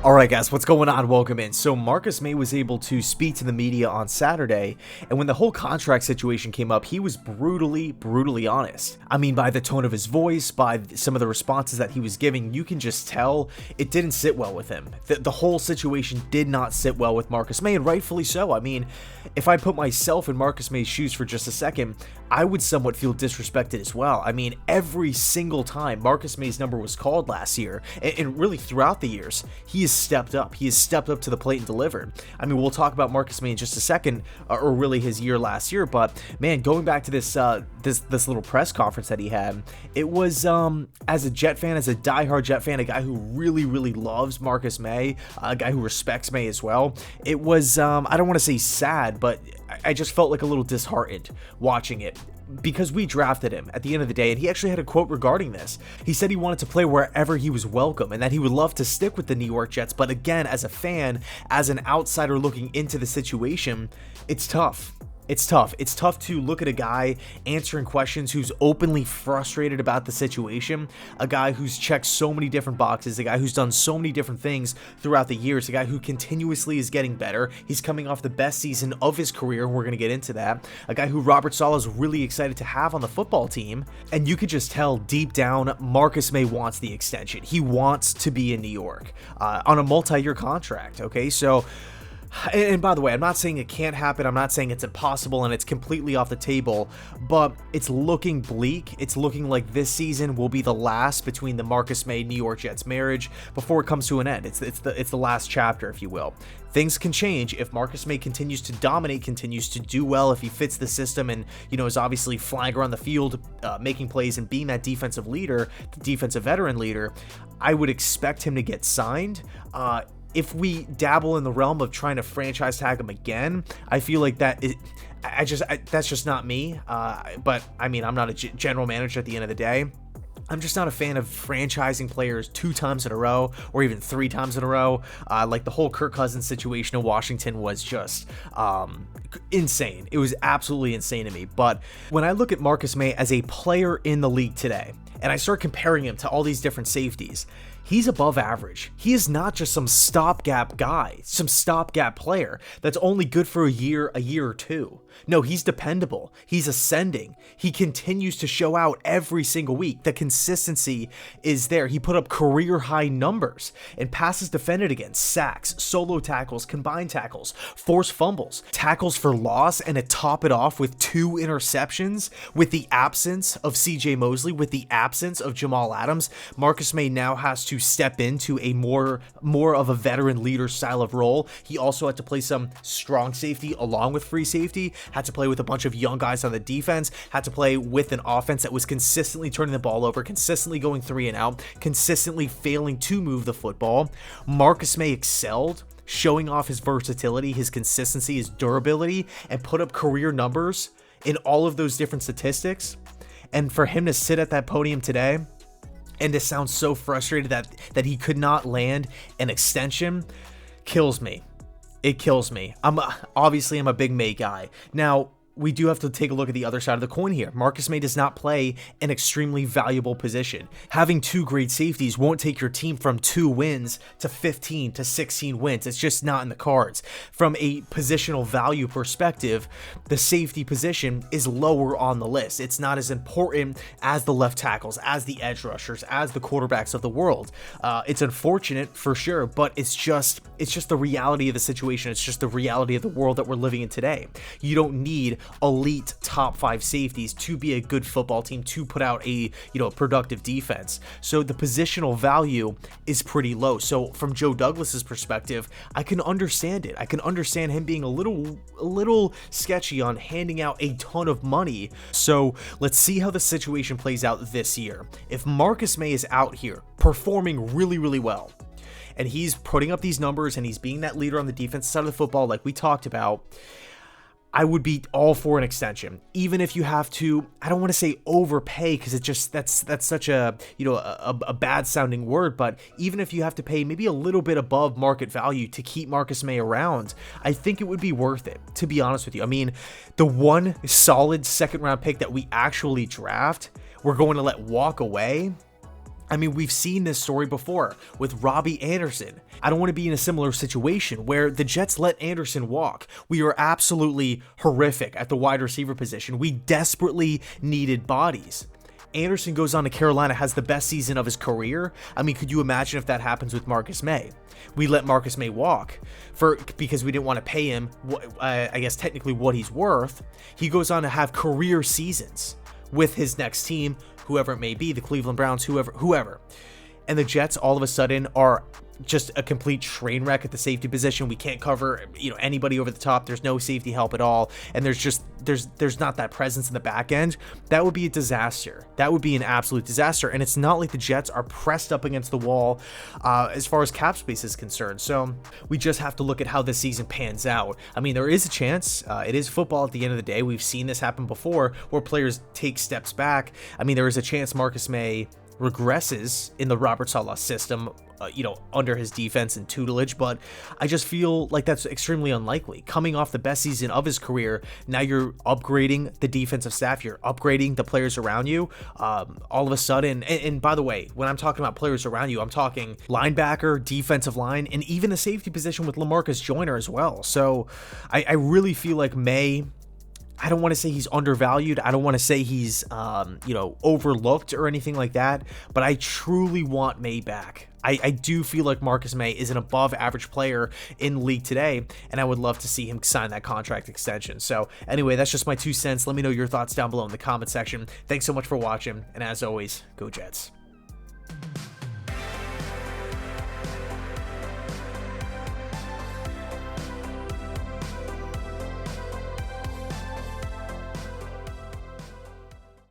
Alright guys, what's going on? Welcome in. So Marcus Maye was able to speak to the media on Saturday, and when the whole contract situation came up, he was brutally honest. I mean, by the tone of his voice, by some of the responses that he was giving, you can just tell it didn't sit well with him. The whole situation did not sit well with Marcus Maye, and rightfully so. I mean, if I put myself in Marcus Maye's shoes for just a second, I would somewhat feel disrespected as well. I mean, every single time Marcus Maye's number was called last year, and really throughout the years, he has stepped up. He has stepped up to the plate and delivered. I mean, we'll talk about Marcus Maye in just a second, or really his year last year, but man, going back to this little press conference that he had, it was, as a Jet fan, as a diehard Jet fan, a guy who really loves Marcus Maye, a guy who respects Maye as well, it was, I don't want to say sad, but I just felt like a little disheartened watching it, because we drafted him at the end of the day, and he actually had a quote regarding this. He said he wanted to play wherever he was welcome, and that he would love to stick with the New York Jets, but again, as a fan, as an outsider looking into the situation, it's tough. It's tough. It's tough to look at a guy answering questions who's openly frustrated about the situation, a guy who's checked so many different boxes, a guy who's done so many different things throughout the years, a guy who continuously is getting better. He's coming off the best season of his career, and we're going to get into that. A guy who Robert Saleh is really excited to have on the football team, and you could just tell deep down Marcus Maye wants the extension. He wants to be in New York on a multi-year contract, okay? So, and by the way, I'm not saying it can't happen, I'm not saying it's impossible and it's completely off the table, but it's looking bleak. It's looking like this season will be the last between the Marcus Maye New York Jets marriage before it comes to an end. It's the last chapter, if you will. Things can change if Marcus Maye continues to dominate, continues to do well, if he fits the system and, is obviously flying around the field, making plays and being that defensive leader, the defensive veteran leader. I would expect him to get signed. If we dabble in the realm of trying to franchise tag him again, I feel like that's just not me. But I mean, I'm not a general manager at the end of the day. I'm just not a fan of franchising players 2 times in a row or even 3 times in a row. Like the whole Kirk Cousins situation in Washington was just insane. It was absolutely insane to me. But when I look at Marcus Maye as a player in the league today, and I start comparing him to all these different safeties, he's above average. He is not just some stopgap guy, some stopgap player that's only good for a year or two. No, he's dependable. He's ascending. He continues to show out every single week. The consistency is there. He put up career high numbers in passes defended against, sacks, solo tackles, combined tackles, forced fumbles, tackles for loss, and to top it off with 2 interceptions with the absence of CJ Mosley, with the absence of Jamal Adams. Marcus Maye now has to step into a more of a veteran leader style of role. He also had to play some strong safety along with free safety, had to play with a bunch of young guys on the defense, had to play with an offense that was consistently turning the ball over, consistently going 3 and out, consistently failing to move the football. Marcus Maye excelled, showing off his versatility, his consistency, his durability, and put up career numbers in all of those different statistics. And for him to sit at that podium today and to sound so frustrated that he could not land an extension kills me. It kills me. I'm a big Maye guy. Now, we do have to take a look at the other side of the coin here. Marcus Maye does not play an extremely valuable position. Having 2 great safeties won't take your team from 2 wins to 15 to 16 wins. It's just not in the cards. From a positional value perspective, the safety position is lower on the list. It's not as important as the left tackles, as the edge rushers, as the quarterbacks of the world. It's unfortunate for sure, but it's just the reality of the situation. It's just the reality of the world that we're living in today. You don't need elite top 5 safeties to be a good football team, to put out a productive defense. So the positional value is pretty low. So from Joe Douglas's perspective, I can understand it. I can understand him being a little sketchy on handing out a ton of money. So let's see how the situation plays out this year. If Marcus Maye is out here performing really well, and he's putting up these numbers and he's being that leader on the defensive side of the football like we talked about, I would be all for an extension, even if you have to. I don't want to say overpay, because it just that's such a a bad sounding word, but even if you have to pay maybe a little bit above market value to keep Marcus Maye around, I think it would be worth it, to be honest with you. I mean, the one solid 2nd round pick that we actually draft, we're going to let walk away. I mean, we've seen this story before with Robbie Anderson. I don't want to be in a similar situation where the Jets let Anderson walk. We were absolutely horrific at the wide receiver position. We desperately needed bodies. Anderson goes on to Carolina, has the best season of his career. I mean, could you imagine if that happens with Marcus Maye? We let Marcus Maye walk because we didn't want to pay him, I guess technically what he's worth. He goes on to have career seasons with his next team, whoever it may be, the Cleveland Browns, whoever. And the Jets all of a sudden are just a complete train wreck at the safety position. We can't cover, anybody over the top. There's no safety help at all. And there's not that presence in the back end. That would be a disaster. That would be an absolute disaster. And it's not like the Jets are pressed up against the wall as far as cap space is concerned. So we just have to look at how this season pans out. I mean, there is a chance. It is football at the end of the day. We've seen this happen before where players take steps back. I mean, there is a chance Marcus Maye regresses in the Robert Saleh system, under his defense and tutelage, but I just feel like that's extremely unlikely. Coming off the best season of his career, now you're upgrading the defensive staff, you're upgrading the players around you. All of a sudden, and by the way, when I'm talking about players around you, I'm talking linebacker, defensive line, and even the safety position with LaMarcus Joyner as well. So I really feel like Maye, I don't want to say he's undervalued. I don't want to say he's, overlooked or anything like that, but I truly want Maye back. I do feel like Marcus Maye is an above average player in the league today, and I would love to see him sign that contract extension. So anyway, that's just my 2 cents. Let me know your thoughts down below in the comment section. Thanks so much for watching, and as always, go Jets.